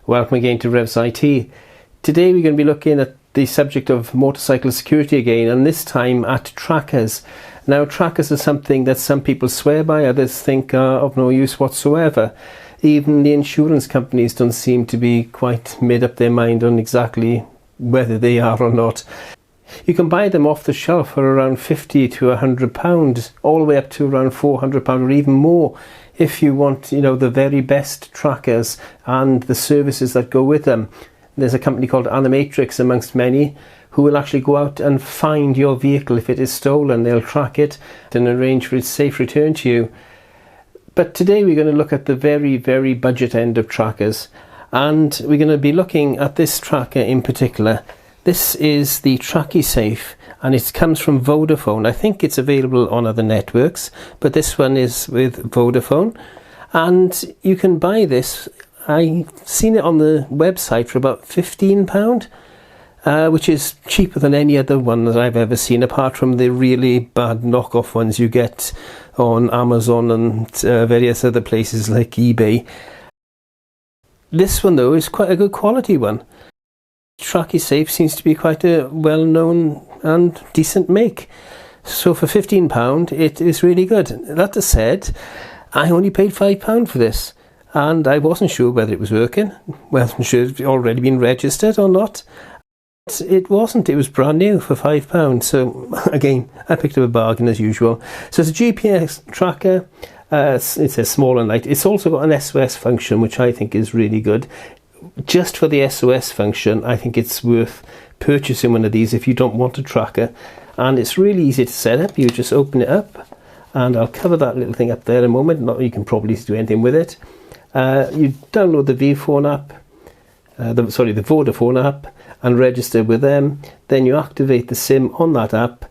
Welcome again to Revs IT. Today we're going to be looking at the subject of motorcycle security again, and this time at trackers. Now, trackers are something that some people swear by, others think are of no use whatsoever. Even the insurance companies don't seem to be quite made up their mind on exactly whether they are or not. You can buy them off the shelf for around £50 to £100, all the way up to around £400 or even more, if you want, the very best trackers and the services that go with them. There's a company called Animatrix amongst many who will actually go out and find your vehicle if it is stolen. They'll track it and arrange for its safe return to you. But today we're going to look at the very, very budget end of trackers, and we're going to be looking at this tracker in particular. This is the TRACISAFE, and it comes from Vodaphone. I think it's available on other networks, but this one is with Vodaphone, and you can buy this. I've seen it on the website for about £15, which is cheaper than any other one that I've ever seen, apart from the really bad knockoff ones you get on Amazon and various other places like eBay. This one, though, is quite a good quality one. TRACISAFE seems to be quite a well-known and decent make. So for £15, it is really good. That said, I only paid £5 for this, and I wasn't sure whether it was working. Wasn't sure if it had already been registered or not. It wasn't. It was brand new for £5. So again, I picked up a bargain as usual. So it's a GPS tracker. It's a small and light. It's also got an SOS function, which I think is really good. Just for the SOS function, I think it's worth purchasing one of these if you don't want a tracker. And it's really easy to set up. You just open it up, and I'll cover that little thing up there in a moment. Not you can probably do anything with it. You download the Vodaphone app, the Vodaphone app, and register with them. Then you activate the SIM on that app,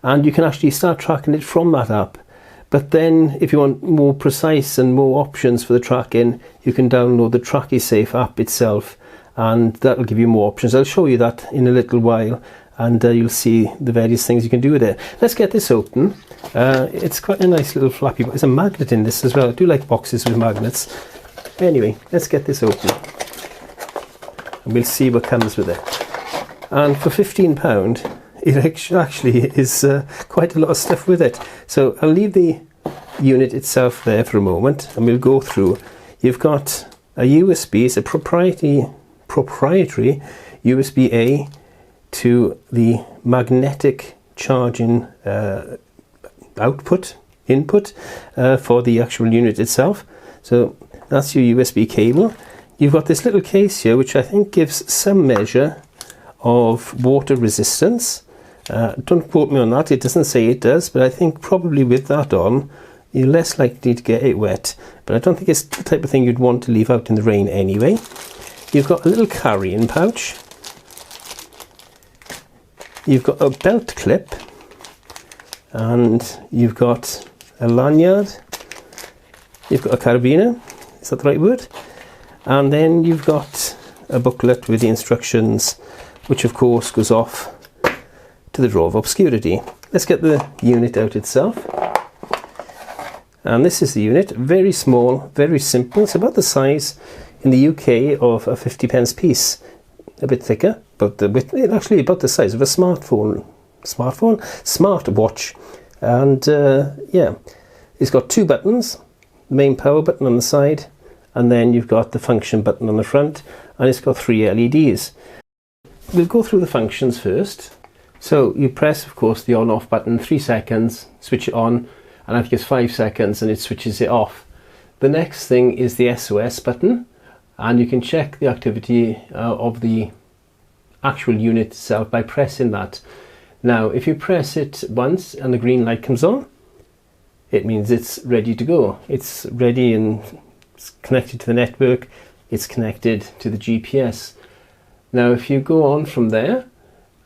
and you can actually start tracking it from that app. But then, if you want more precise and more options for the tracking, you can download the TRACISAFE app itself, and that will give you more options. I'll show you that in a little while, and you'll see the various things you can do with it. Let's get this open. It's quite a nice little flappy box. There's a magnet in this as well. I do like boxes with magnets. Anyway, let's get this open, and we'll see what comes with it. And for £15, it actually is quite a lot of stuff with it. So I'll leave the unit itself there for a moment, and we'll go through. You've got a USB, it's a proprietary USB-A to the magnetic charging input for the actual unit itself. So that's your USB cable. You've got this little case here, which I think gives some measure of water resistance. Don't quote me on that, it doesn't say it does, but I think probably with that on, you're less likely to get it wet. But I don't think it's the type of thing you'd want to leave out in the rain anyway. You've got a little carrying pouch. You've got a belt clip, and you've got a lanyard. You've got a carabiner, is that the right word? And then you've got a booklet with the instructions, which of course goes off to the drawer of obscurity. Let's get the unit out itself. And this is the unit, very small, very simple. It's about the size in the UK of a 50p piece, a bit thicker, but actually about the size of a smartwatch. And yeah, it's got two buttons, the main power button on the side, and then you've got the function button on the front, and it's got 3 LEDs. We'll go through the functions first. So you press, of course, the on-off button, 3 seconds, switch it on, and I think it's 5 seconds and it switches it off. The next thing is the SOS button, and you can check the activity of the actual unit itself by pressing that. Now, if you press it once and the green light comes on, it means it's ready to go. It's ready and it's connected to the network, it's connected to the GPS. Now, if you go on from there,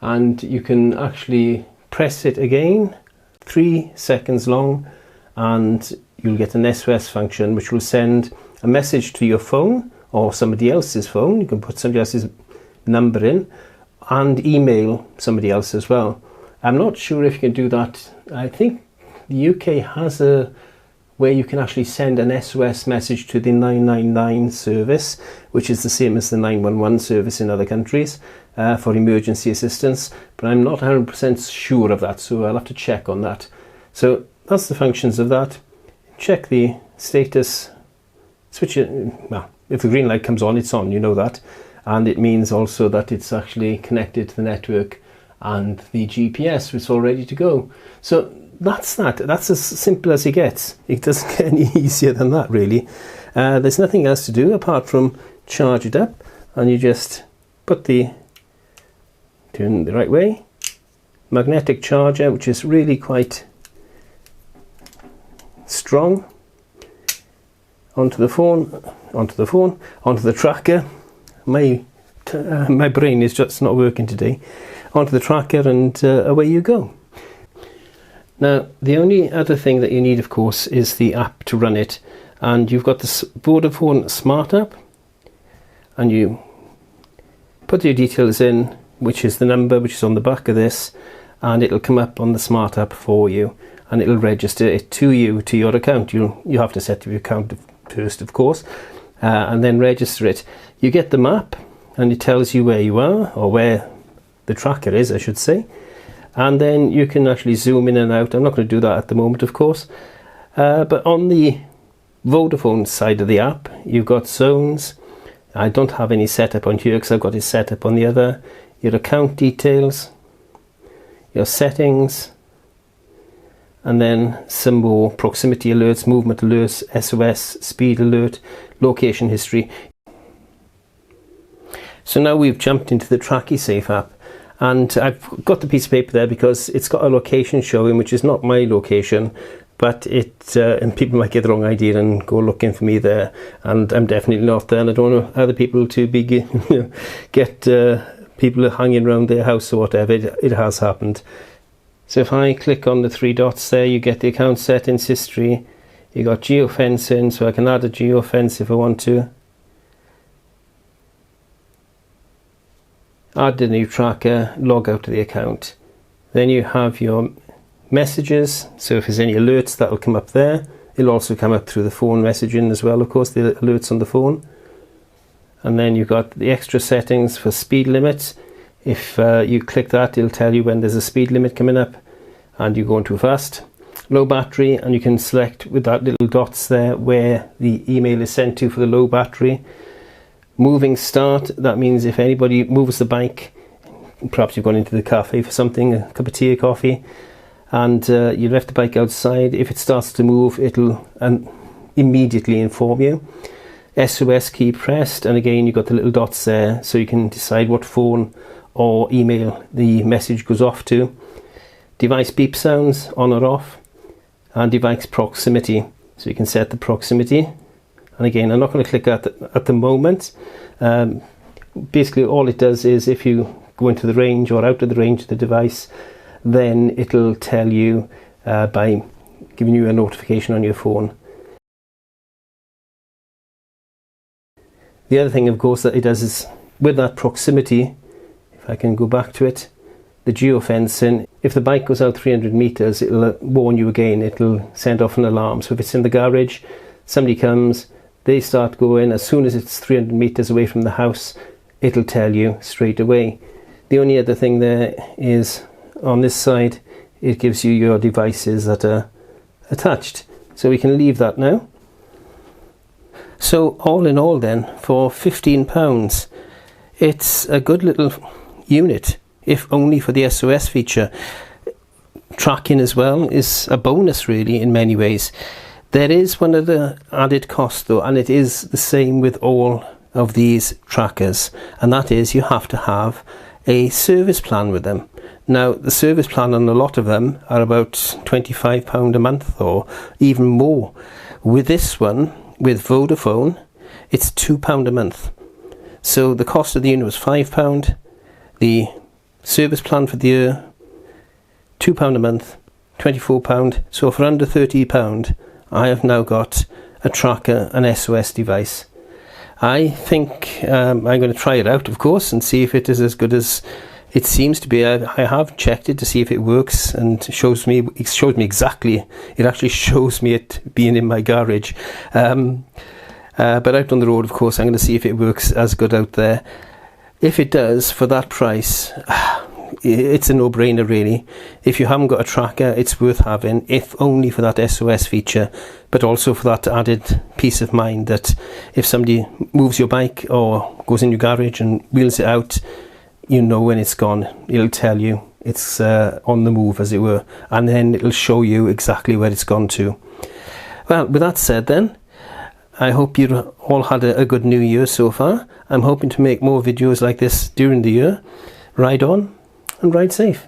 and you can actually press it again, 3 seconds long, and you'll get an SOS function which will send a message to your phone or somebody else's phone. You can put somebody else's number in and email somebody else as well. I'm not sure if you can do that. I think the UK has a where you can actually send an SOS message to the 999 service, which is the same as the 911 service in other countries, for emergency assistance, but I'm not 100% sure of that, so I'll have to check on that. So that's the functions of that. Check the status, switch it, well, if the green light comes on, it's on, you know that, and it means also that it's actually connected to the network and the GPS, it's all ready to go. So that's that. That's as simple as it gets. It doesn't get any easier than that, really. There's nothing else to do apart from charge it up, and you just put turn the right way, magnetic charger, which is really quite strong, onto the tracker. My brain is just not working today. Onto the tracker, and away you go. Now, the only other thing that you need, of course, is the app to run it. And you've got the Vodaphone Smart app, and you put your details in, which is the number which is on the back of this, and it'll come up on the Smart app for you, and it'll register it to you, to your account. You have to set up your account first, of course, and then register it. You get the map, and it tells you where you are, or where the tracker is, I should say. And then you can actually zoom in and out. I'm not going to do that at the moment, of course. But on the Vodafone side of the app, you've got zones. I don't have any set up on here because I've got it set up on the other. Your account details, your settings, and then some more proximity alerts, movement alerts, SOS, speed alert, location history. So now we've jumped into the TRACISAFE app. And I've got the piece of paper there because it's got a location showing, which is not my location, but and people might get the wrong idea and go looking for me there, and I'm definitely not there, and I don't want other people to be get people hanging around their house or whatever. It has happened. So if I click on the three dots there, you get the account settings history. You got geofencing, so I can add a geofence if I want to. Add the new tracker, log out to the account. Then you have your messages, so if there's any alerts, that will come up there. It'll also come up through the phone messaging as well, of course, the alerts on the phone. And then you've got the extra settings for speed limits. If you click that, it'll tell you when there's a speed limit coming up and you're going too fast. Low battery, and you can select with that little dots there where the email is sent to for the low battery. Moving start, that means if anybody moves the bike, perhaps you've gone into the cafe for something, a cup of tea or coffee, and you left the bike outside, if it starts to move, it'll immediately inform you. SOS key pressed, and again you've got the little dots there, so you can decide what phone or email the message goes off to. Device beep sounds, on or off, and device proximity, so you can set the proximity. And again, I'm not going to click that at the moment. Basically, all it does is if you go into the range or out of the range of the device, then it'll tell you by giving you a notification on your phone. The other thing, of course, that it does is with that proximity, if I can go back to it, the geofencing, if the bike goes out 300 meters, it'll warn you again. It'll send off an alarm. So if it's in the garage, somebody comes, they start going, as soon as it's 300 meters away from the house, it'll tell you straight away. The only other thing there is on this side, it gives you your devices that are attached. So we can leave that now. So all in all then, for £15, it's a good little unit, if only for the SOS feature. Tracking as well is a bonus really in many ways. There is one other added cost though, and it is the same with all of these trackers, and that is you have to have a service plan with them. Now the service plan on a lot of them are about £25 a month or even more. With this one, with Vodaphone, it's £2 a month. So the cost of the unit was £5, the service plan for the year £2 a month, £24. So for under £30, I have now got a tracker, an SOS device. I think I'm going to try it out, of course, and see if it is as good as It seems to be. I have checked it to see if it works, and it shows me exactly. It actually shows me it being in my garage. But out on the road, of course, I'm going to see if it works as good out there. If it does, for that price, it's a no-brainer really. If you haven't got a tracker, it's worth having, if only for that SOS feature, but also for that added peace of mind that if somebody moves your bike or goes in your garage and wheels it out, you know when it's gone. It'll tell you it's on the move, as it were, and then it'll show you exactly where it's gone to. Well, with that said then, I hope you all had a good new year so far. I'm hoping to make more videos like this during the year. Ride on and ride safe.